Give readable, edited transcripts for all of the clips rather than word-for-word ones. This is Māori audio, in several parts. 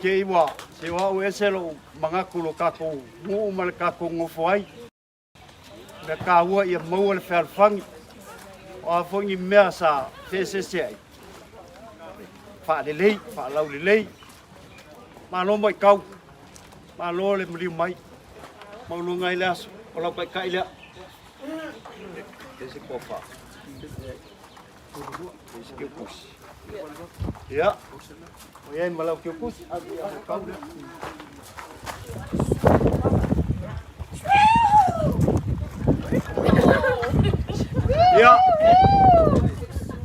ke iwa se wa o eselo manga kulo kako mu mal kako ngofoi na ka wa ia mo le ferfang o fongi mea sa se ai fa de lei fa lau de lei ma lo mai kau ma lo le mri mai ma lo ngai las o la kai kai le ese copa ese que pus ya oye malau que pus kau ya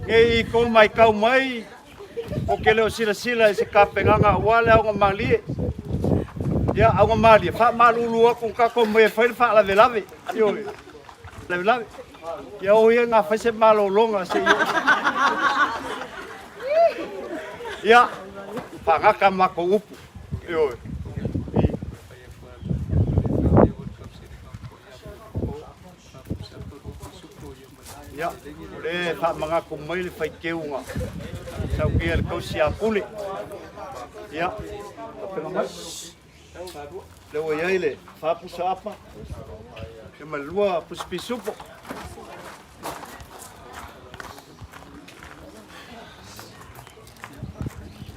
e ko mai kau mai o ke leo sila ese kapenganga wale au mali ya au mali fa malulu ko ka ko me fa la velave yo la velave ya o ye nga fa se malo longa se yo ya fa nga ka mako upu yo ya le fa manga ko mai le fai keunga sau ke el kausia puli ya le o yaile fa pusa apa ke malua puspisupo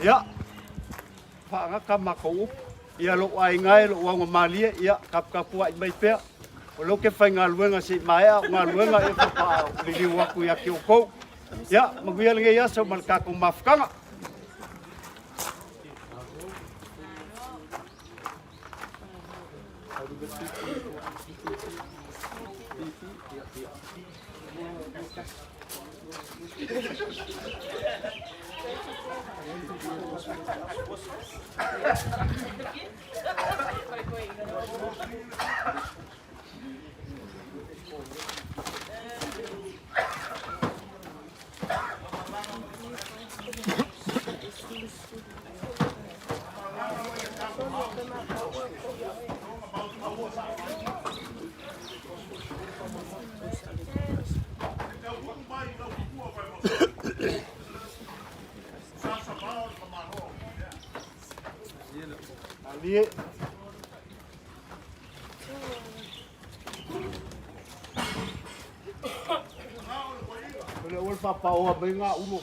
ya fa nga kamako ia lo ai ngai lo wa malia ya kap wa mai pe o lo ke fai nga luenga si mai a nga luenga e fa li wa ku ya ki ko ya maguia le ya so mal ka ko mafkanga ali ole ol papa o benga uno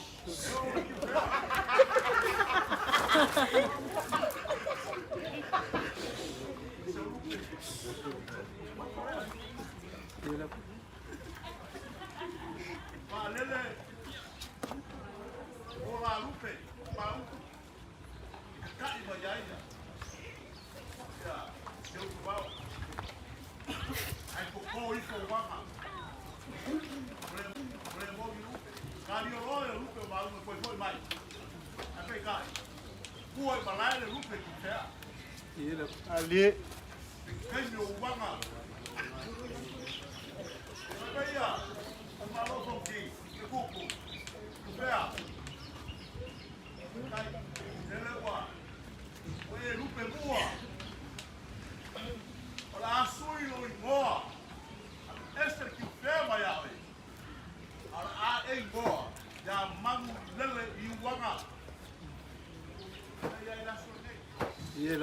ali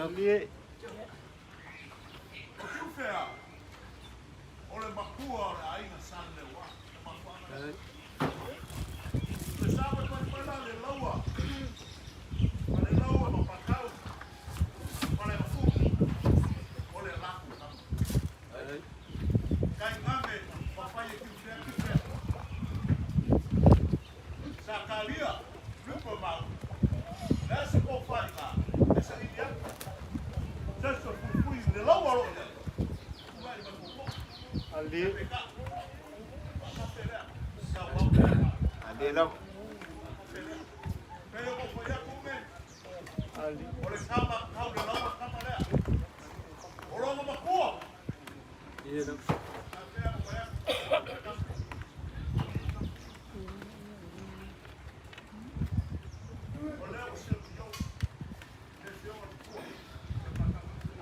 ali Tiufea, ole makua ole aina sanle wa. Le sabe kwa le laua. Le laua mapakau. Ole mafuki. Ole laku. Kai ngame papai Tiufea. Sakalia, lupa mau. Nasi ko faika. Esa idia. Sasa fui de laua lo. ali ali não ali olha calma calma não calma né olha uma cor e não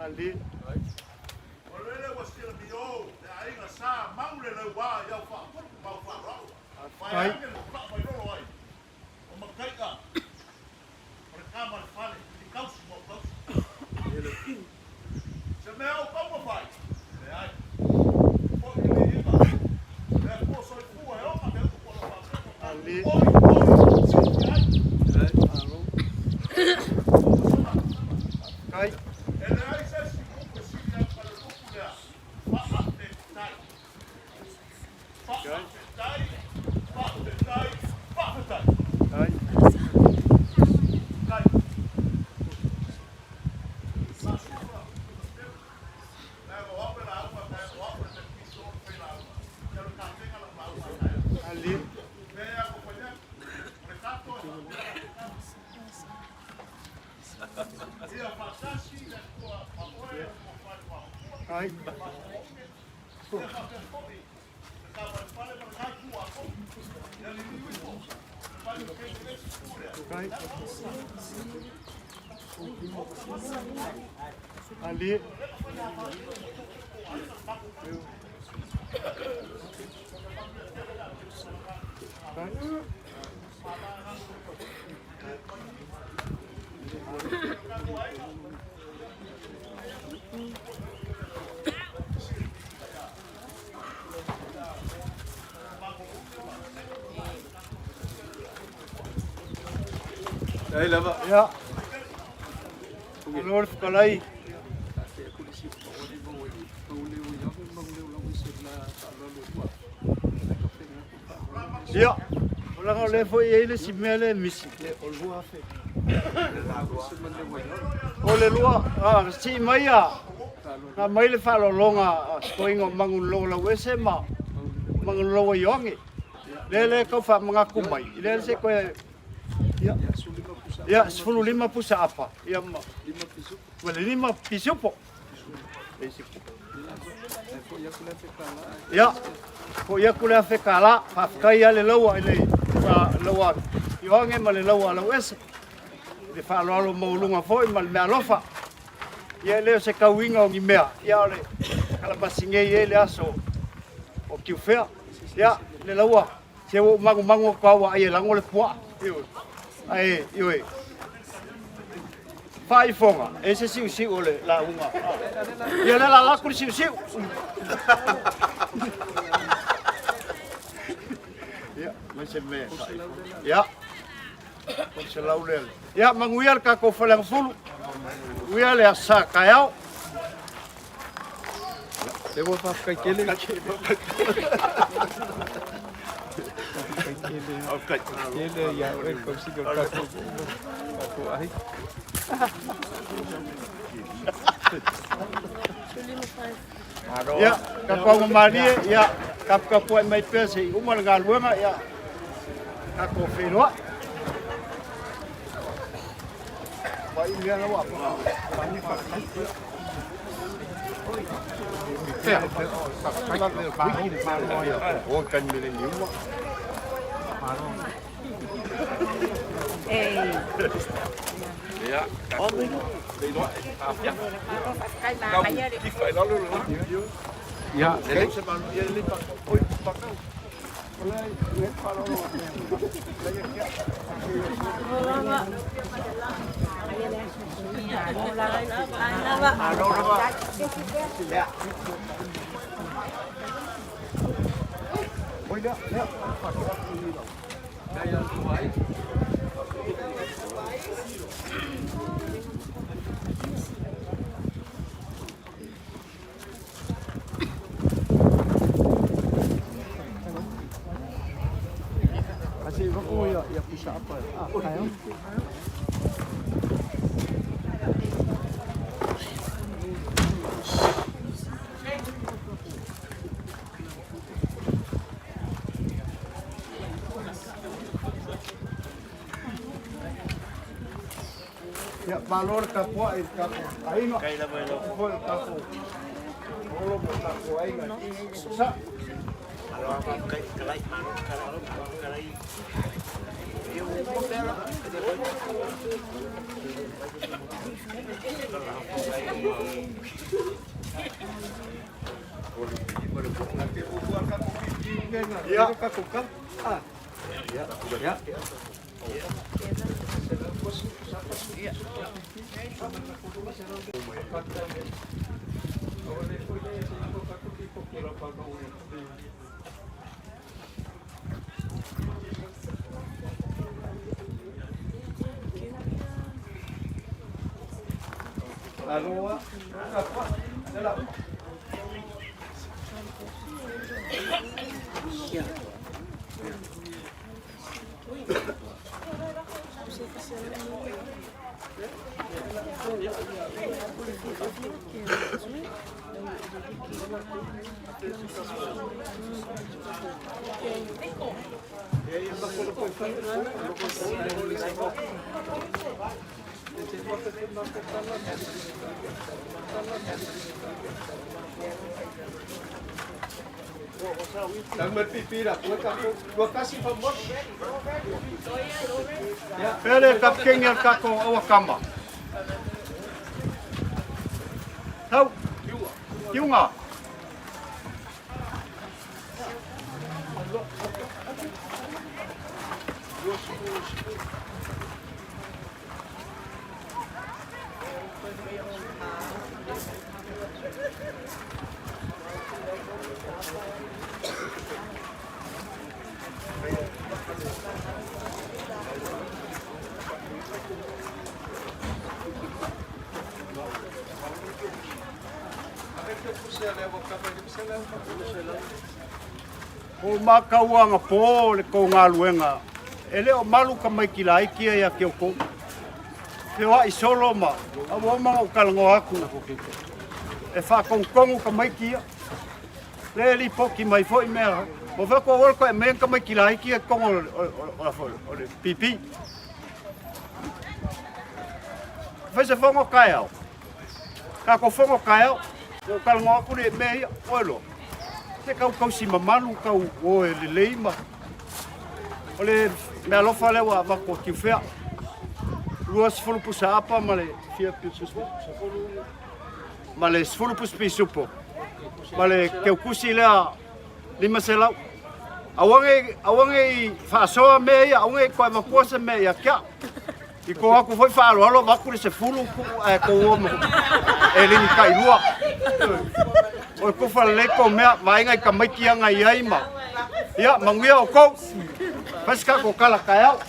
ali Ai. Ai. Ai. Ali. Đây là vợ. Ya. Lord kalay. Ya. Wala nga lefo ile si mele misi le olua fe. Ole lua si maya. Na mai le fa lo longa skoingo mangun lo la wese ma. Mangun lo yongi. Le ko fa mga kumai. Ile se ko ya. Ya, 15 pusa apa? Ya, 5 piso. Wala 5 piso po. Ya, ko ya kula fe kala, fa kaya le lawa ile lawa. Yo nge male lawa la wes. Le fa lo mo lunga foi mal me alofa. Ya le se ka winga ngi mea. Ya le kala pasinge ye le aso. O Tiufea. Ya, le lawa. Se o mangu kwa wa ye lango le poa. Ai, ioi. Fai fonga, ese siu ole la unga. Ia la kuri siu. Ya, masih me. Ya. Kon se laulel. Ya, manguiar ka ko falang fulu. Uia le asa kayau. Devo fa kai kele. Ele ya consigo kaku ai. Ya, kaku mari ya kapu mai pese umar galuanga ya. Kaku fenua. Wa ini ana wa. Oh, kan milenium. Ja, weet je nog? Nou, die fijn al Ja, kijk ze maar, je liep ooit pakken. Kasi ko ya bisa apa? Kayo. Ya valor kapwa el kapo. Ahí no. Kaya ba ilo? Kapwa el kapo. Olo mo kapo ay nga. Sa. Kalay manong kalay. Yung modelo. Ya kakukan. Ah. Ya. Ya. Lalu Pere kapkengi al kako awa kama. Tau, tiunga. O makauanga po le ko ngā luenga. E leo malu ka mai ki la iki ia ke o ko. Te wa i solo ma. A wama o kalango aku. E wha kongkongu ka mai ki ia. Le li poki mai fo i mea. O whako o olko e mea ka mai ki la iki ia kongo o le pipi. Whaise whongo kai au. Ka ko whongo kai au. O kalango aku le mea ia. Oelo. Te kau si mamalu kau o e le leima. O le mea lofa lewa wako Tiufea. Lua sifuru pusa apa ma le fia piusupo. Ma le sifuru pusa pisupo. Ma le keukusi lea 5 selau. Awange i whaasoa mea ia, awange i koe makuasa mea ia kia. I ko haku foi whaaloalo waku le se fulu e ko omo. E lini kai lua. O ko fa leko mea vainga i ka maiki anga i aima. Ia, manguia o kou. Paska ko kala kai au.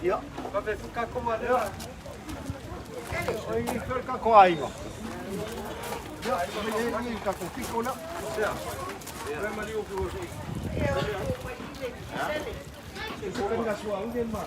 Ia, ka ve ka ko ma lea. Oi, ka ko aiga. Ia, ni ka ko piko na. Ia. Ia ma liu ko si. Ia. Ko ka sua unde ma.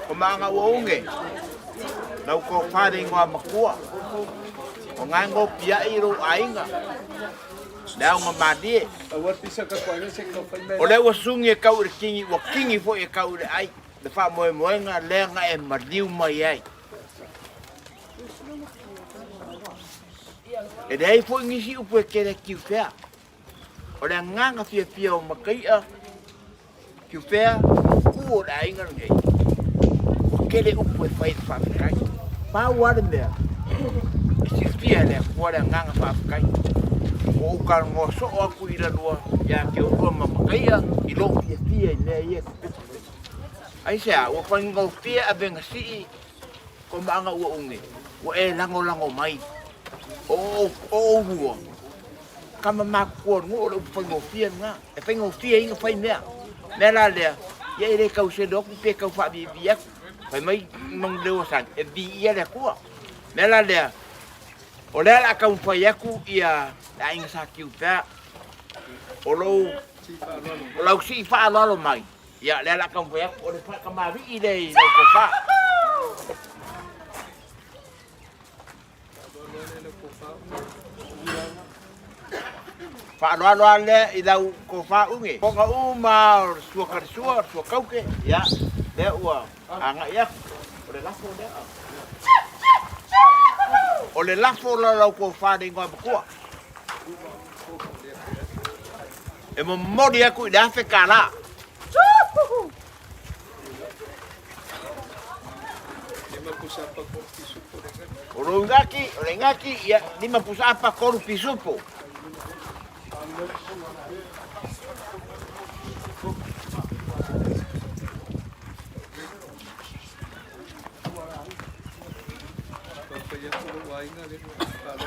O mga uonge, nau ko whare ngā makua, o ngā ngō pia i ro ainga, nao ngā madie. O le wasungi e kau re kingi, wa kingi fo e kau re ai, le wha moe moenga lenga e mariu mai ai. E rei fo ngisi upu e kere Tiufea, o le nganga fia fia o makaia, Tiufea, kuo re ainga ngei. Kele upu e whai whawhikai. Pau wale mea. E si fia lea kuare nganga whawhikai. O uka ngō so o aku ira lua. Ia ke o rua mamakaia. I lo fia i lea ia. Ai sea, ua whai ngau fia a venga sii. Ko maanga ua unge. Ua e lango mai. O rua. Kama maku kua ngō le upu whai ngau fia ngā. E whai ngau fia inga whai mea. Mea la lea. Ia ere kau se doku pe kau whabibi aku. Pai mai mong leo san e vi ia le kua. Mela lea. O lea la kau whai aku ia la inga sa Tiufea. O lau si wha alalo mai. Ya le la kan fa o le fa ka ma vi le ko fa. Fa lo le I la ko fa unge. Ko ka uma sua kauke ya le ua anga ya o le lafo le. O le lafo la ko fa de ngwa ko. E mo mori aku I le kala. O ngaki ya lima pusapa koru pisupo.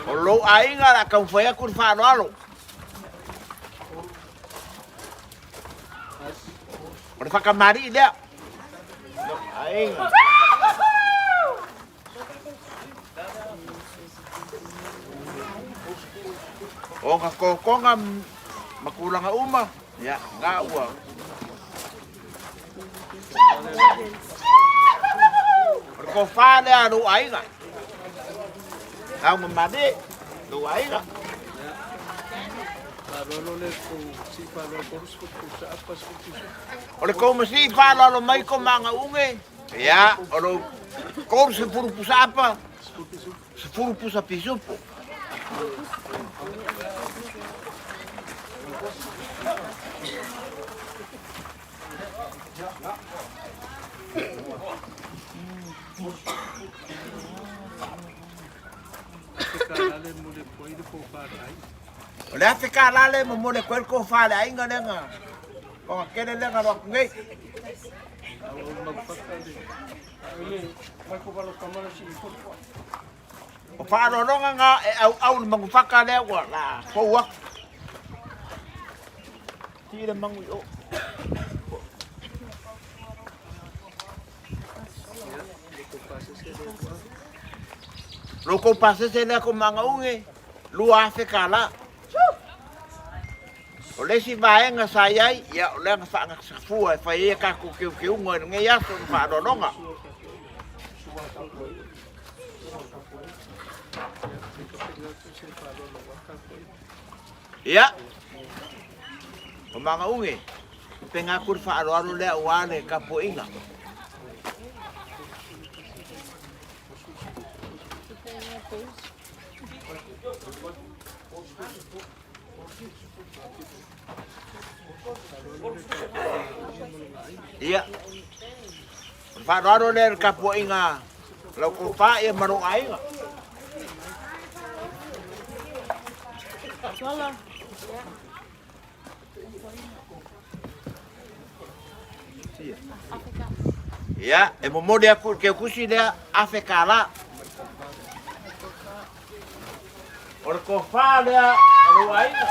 O lo ainga la kan foi aku fa alo. O le whakamari lea. Ainga. O nga kokonga makulanga uma. Ya, ngā ua. O le ko whālea lo ainga. Au mamade lo ainga. O le ko masi whālalo mai ko manga unge. Ya, o lo ko se puru pusapa. Se puru pusa pisupo. O le ate kalale mo mo le kwel ko fale ainga lenga. Ko kele lenga ro ngai. O falo longa nga au mangufaka le wa la ko wa. Tira mangu o. Loko pase se le ko manga unge. Lua fe kala. O le si vaenga sa iai, ia o le nga whaanga sa fua, e whai e kako ke unga e ngai aso ni whaadononga. Ia, o manga unge, penga kur whaaroaro lea uane ka po inga. Iya. Whaararo le ka po inga. Lau ko wha e maro ainga. Iya, e mo mode aku ke kusi lea Afrika la. Or ko wha lea alo ainga.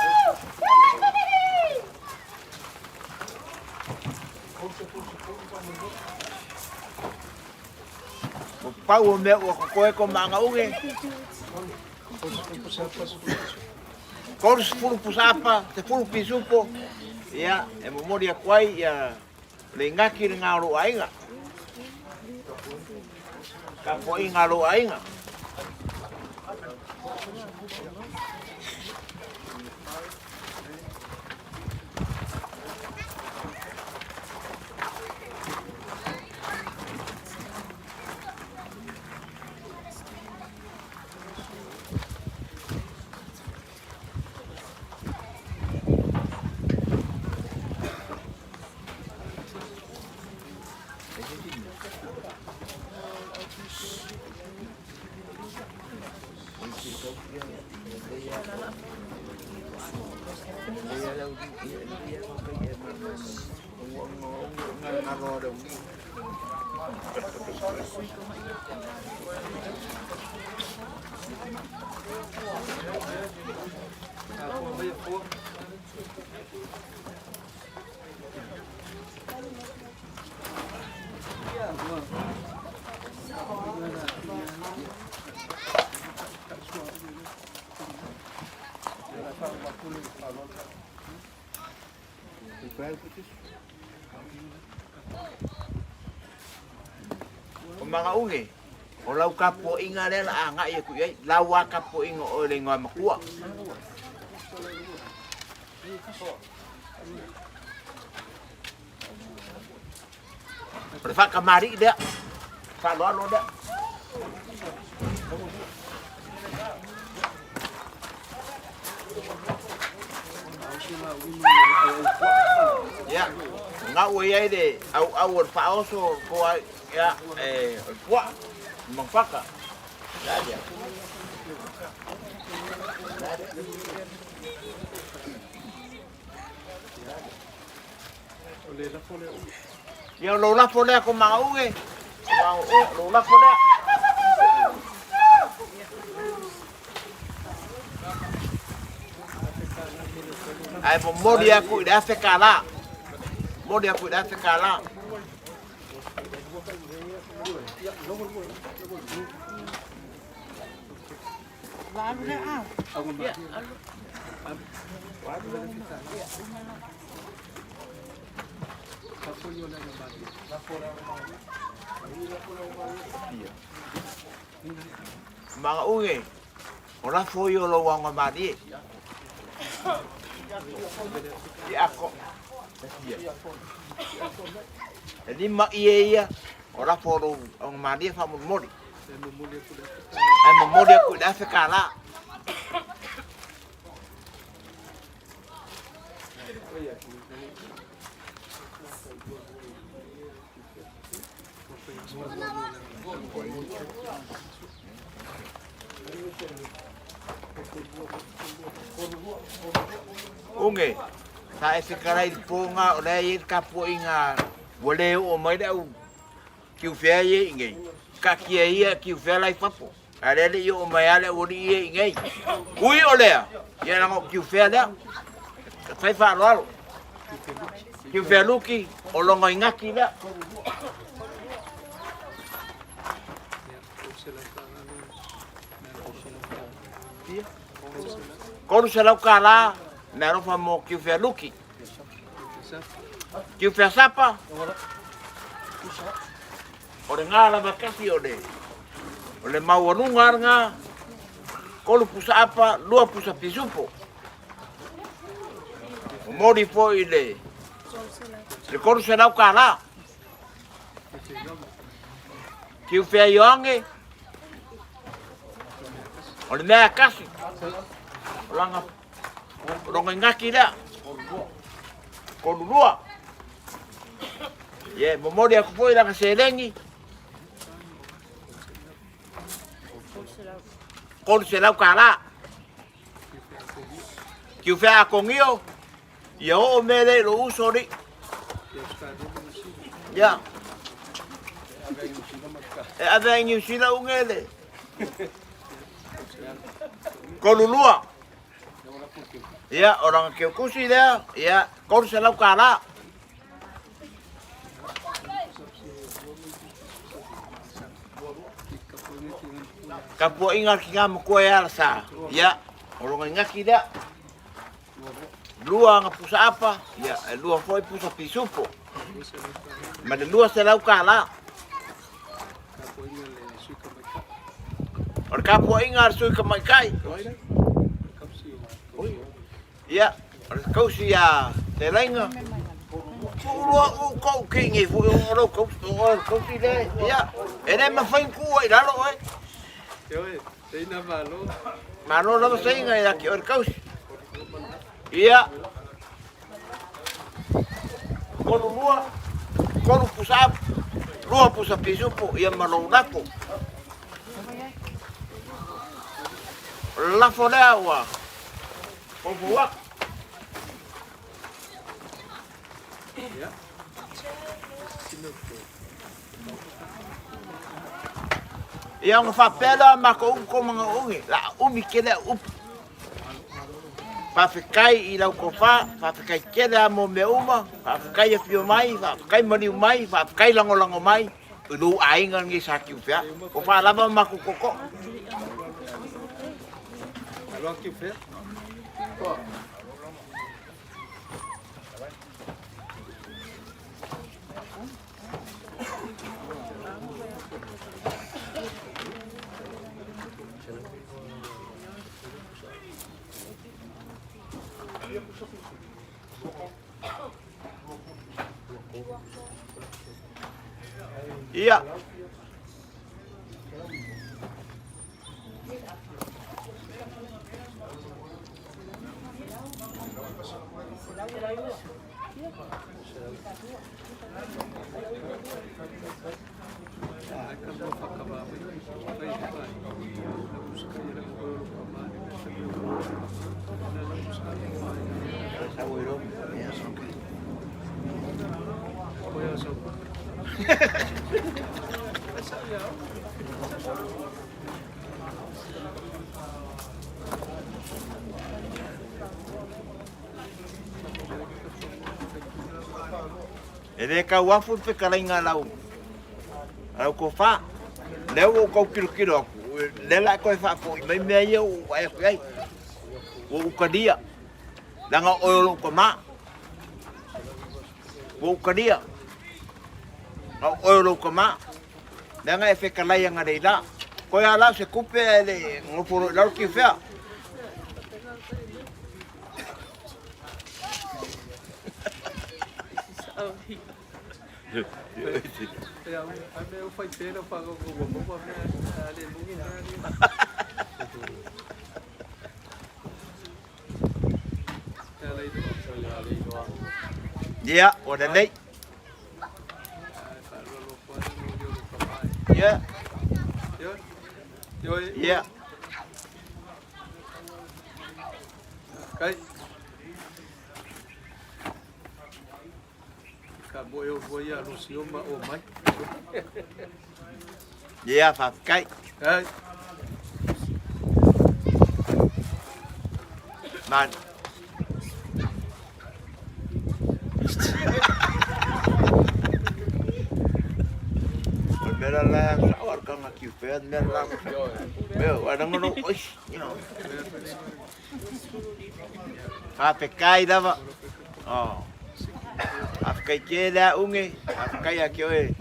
O pau o mea o koe ko manga unge. Koro se furu pusapa, te furu pisupo. Ia, e mo mori a kwai, ia, le ngaki le ngā ro ainga. Ka po i ngā ro ainga. O mga ungi. O lau kapo inga lela anga ia ku ai. Lau a kapo inga o le ngoa makua. Pada whakamari dia. Whaloalo dia. Ya, ngau ia de au whaoso ko ya kuah mengfaka. Ada. Yang lola pole aku mau ke. Mau lola pole. Ai modi aku dah sekala. Modi aku dah sekala. Mga ungi, ora foyo lo wang madi. Di ako. Jadi mak iya ora foro ang madi fa modi. Ai modi aku dah sekala. Unge, saya sekarang punga oleh kapu inga, boleh umai dah Tiufea ye ingai, kaki ye Tiufea lai papo, ada le yo umai ada uri ye ingai, ui oleh, ye nangok Tiufea dah, saya faral, Tiufea luki, olong ngaki dah. Kau selalu kalah, meron pa mo Tiufea luki. Tiufea sapa? Ore nga la makasi ore. Ore mau nungar nga. Kau pusa apa? Lua pusa pisupo. Modi po ile. Kau selalu kalah. Tiufea yoange. Ore mea kasi. Orang ngaki dah. Kau dua. Ye, momodi aku pun dah keselengi. Kau selau kalah. Tiufea aku ngio. Ya o mele lo usori. Ya. Ada yang sila ungele. Kau dua. Ya, orang kekusi dia, ya, kau selalu kalah. Kapu ingat kita mekuaya rasa, ya, orang ingat kita. Lua ngapusa apa? Ya, lua foi pusa pisupo. Mana lua selalu kalah. Orang kapu ingat sui kemaikai. Ya, kau sia telenga. Kau kingi fu kau si le. Ya, ene ma fain ku ai lalo ai. Yo, sei na malo. Malo lo sei ngai la ki or kau. Ya. Kau pusap. Lua pusap pisupo ia malo lapo. La fodawa. Kau buat. Ya. Yang fapela mako ko mga ungi. La umi kele up. Pafikai ila ko fa, pafikai kele mo meuma, pafikai fio mai, pafikai mani mai, pafikai langolango mai. Lu aingan ngi sakyu ya. Ko fa lava mako koko. Alors Tiufea. Ia. Ele ka wafu pe kalainga lau. Au ko fa. Leo ko kilo. Lela ko fa ko mai mai o ai ai. O kadia. Danga o ko ma. O kadia. O ko ma. Danga e fe kalainga reila. Ko ya la se kupe ele ngoporo lau ki fa. Eu fui ter, eu pago o vou ali Yeah, what a late. Yeah. Yeah. Okay. Acabou, eu vou ir anunciar o mãe. Yeah, Papa. Okay. Hey. Man. Mera la sawar kang Tiufea mera la. Meu, ada ngono, oish. Papa kai dava. Oh. Afkai ke da unge, afkai aki oi.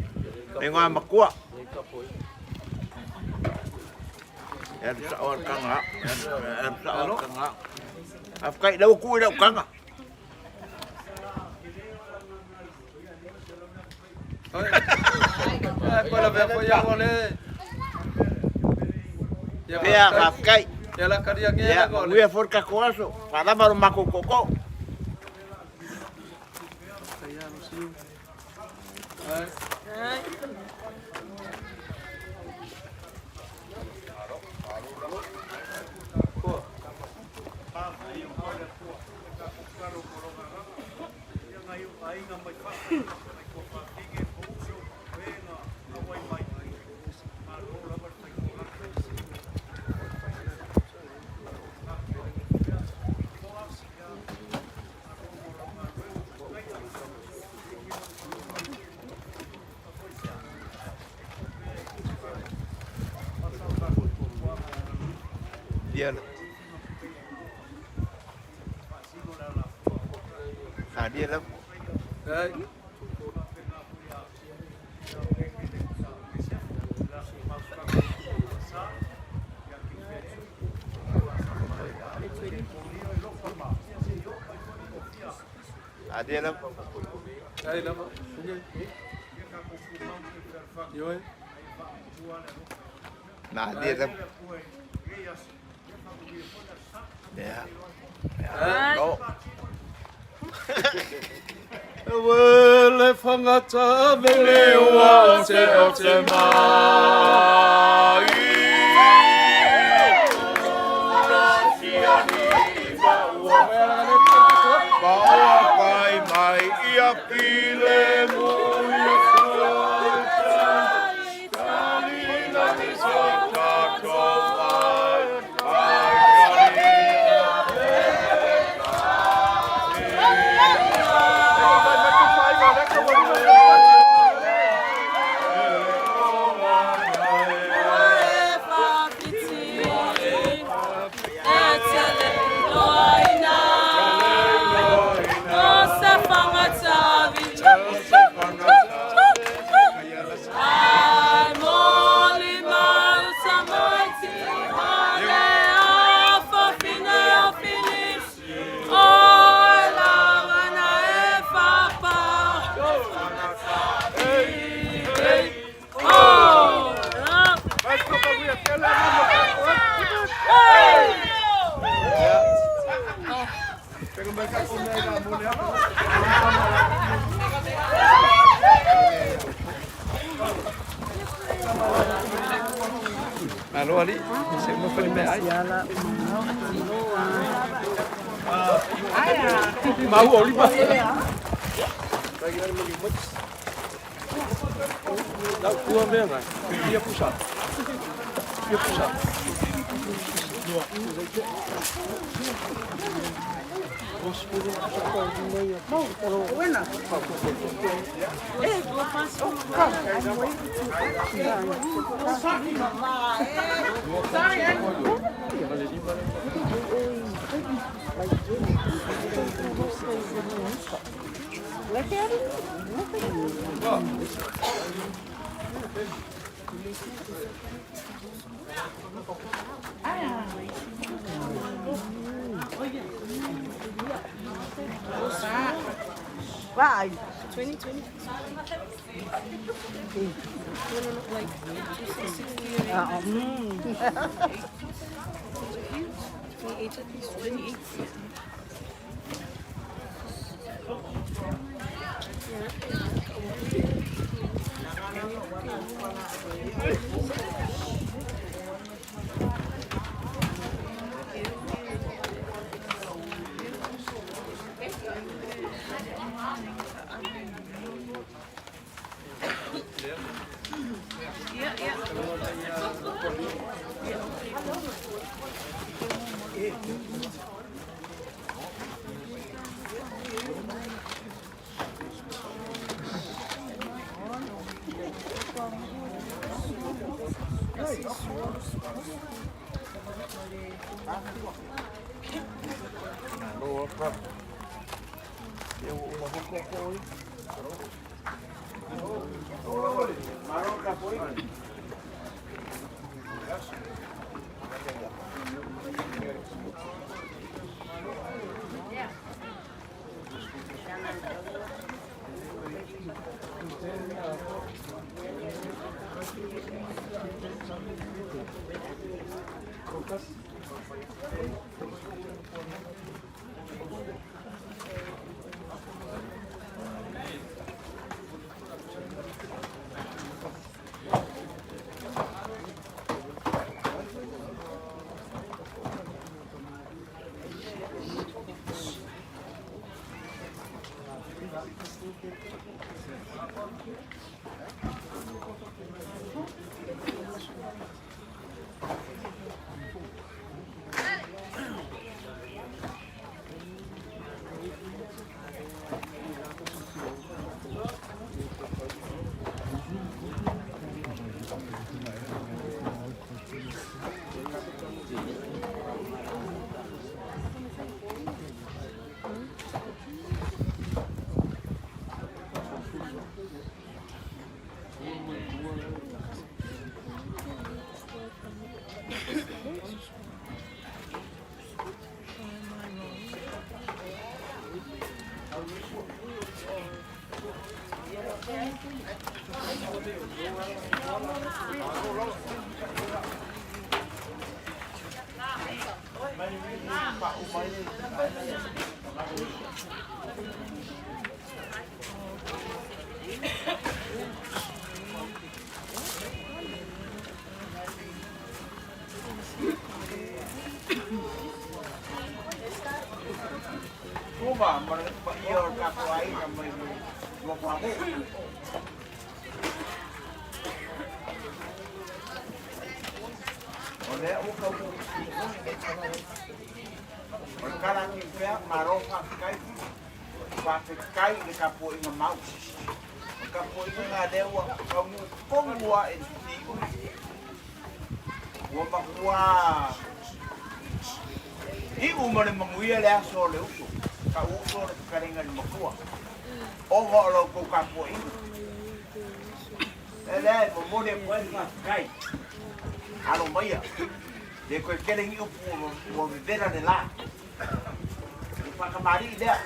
Nengoa makua. Em sawar kang ha. Em sawar kang ha. Afkai đâu cui đâu kang à. Qual a ver foi agora? Pea afkai. Ela queria que Ya, agora. gue forka koaso. Pada baru maku koko. Saya anunciou. Hey. Dia. Dia lah. Hey. Dia lah. Hey, lama. Yo. Nah, dia lah. Ya. Go. Wele fangata belewa te o te mai. Bawa pai mai ia pile mo ia Alo ali, se mo fa me ai. Mau oli ba? Bagi lagi melimut. Dah kuah memang. Dia pusat. Dia pusat. Buena. Vai. 2020. Like 260. Ah, 28 at least. 28. Fuga, iyo kakuai na may guwapo. Oleh ukau sekarang Tiufea marofa kai pakai kai di kapo ina mau kapo ina ngadewa kamu kongwa enti wamba kwa hi umare manguia le aso le uso ka uso le karenga ni makua o lo ko kapo ina ele mo mode pues kai alo maya de ko kelen yu po vivera de lá para camari dia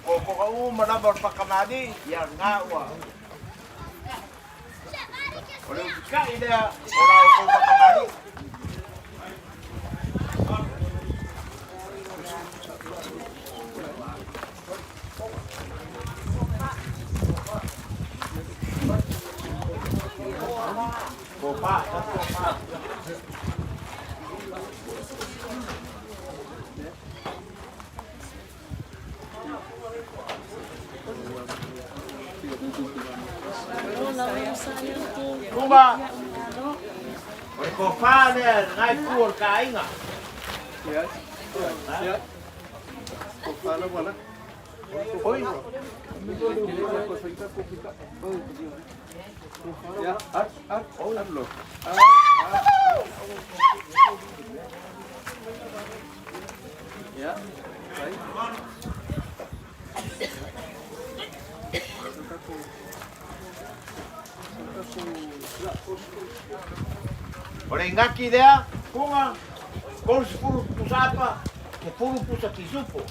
ko manabor pa camari ya ngawa oleh kai dia ora ko pa camari Kopa. Fuga. Kopa dia ngai kur kai nga. Ya. Ya. Kepala mana? Oi. Ya, at lo. Ya, baik. Ore ngaki dia, kunga. Kau sepuluh pusapa, sepuluh pusat kisupo.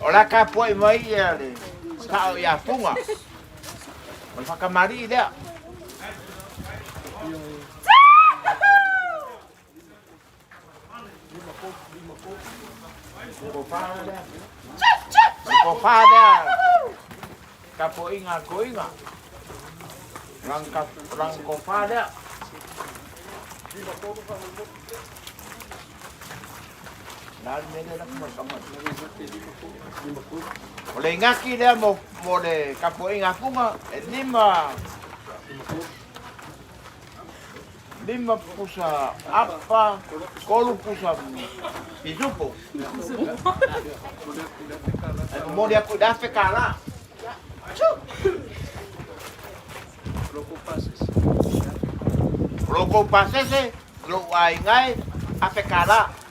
Ora ka poi mai ele. Ka ya funga. Ora whakamari lea. Ko pada. Ka poinga koinga. Rang ko pada. Dal mele nak makamot. Oleh ngaki dia mo de kapoinga funga lima pusa apa kolu pusa pizupo. Mo dia ku dah fekala. Roko pases lo ai ngai afekala.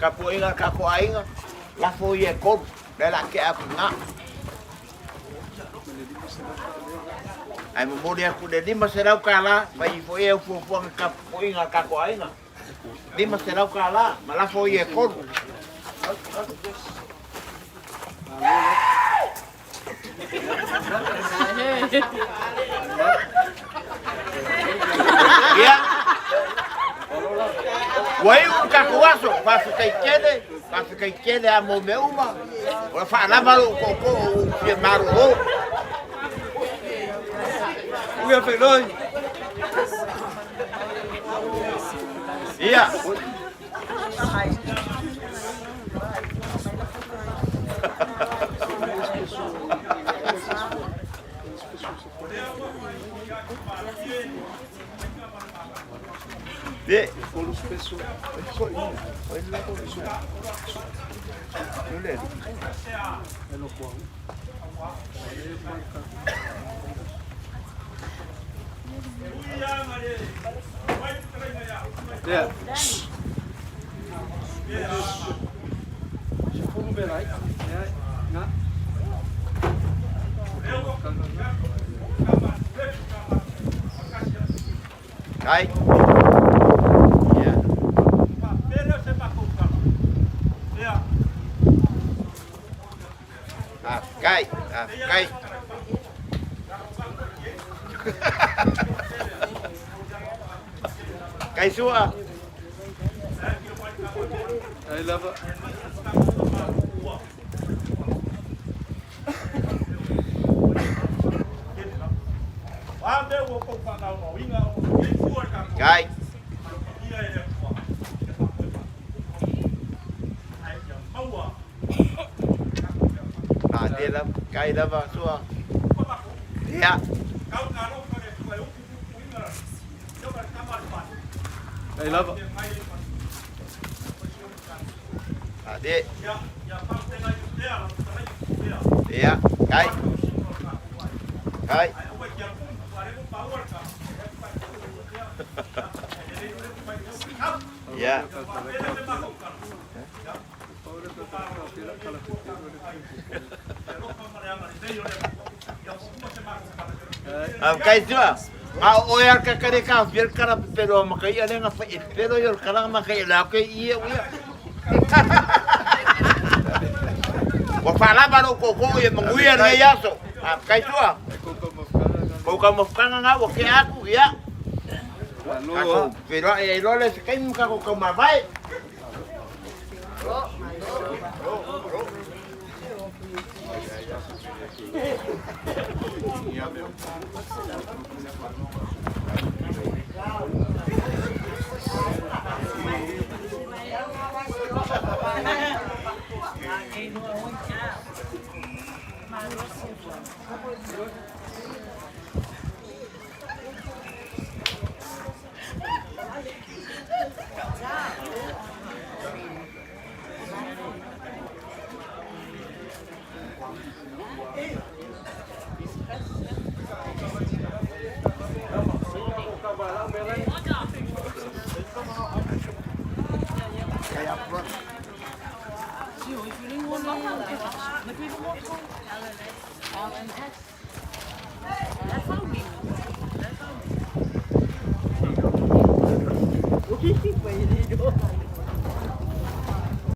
Kapoinga kakoainga la foye kol de la ke apna ai mo dia ku de lima serau kala bai foye fu kapoinga kakoainga lima serau kala mala foye kol ya Wai un kakuaso, pasu kai kede a mo meuma. Ora fa na malu koko e maru ho. Uia feloi. Iya. Vê. Foram os pessoas. Foi lá com isso. Olha. É no qual. É. Se for no Belai, na. Cai. Cai. Cai sua. Aí leva. Gai. Dia lah kai dah ba sua. Ya. Đây lắm. Adik. Ya, kai. Kai. Ya. Kai juga. Oyar ka kare ka biar kara pero makai ale nga fa pero yor kara makai la ko iya iya. Wa fala baro ko ye manguya nga yaso. Kai tua. Ko ka mo kanga nga wa ke aku ya. Aku pero ai lo le kai mo ka ko mabai.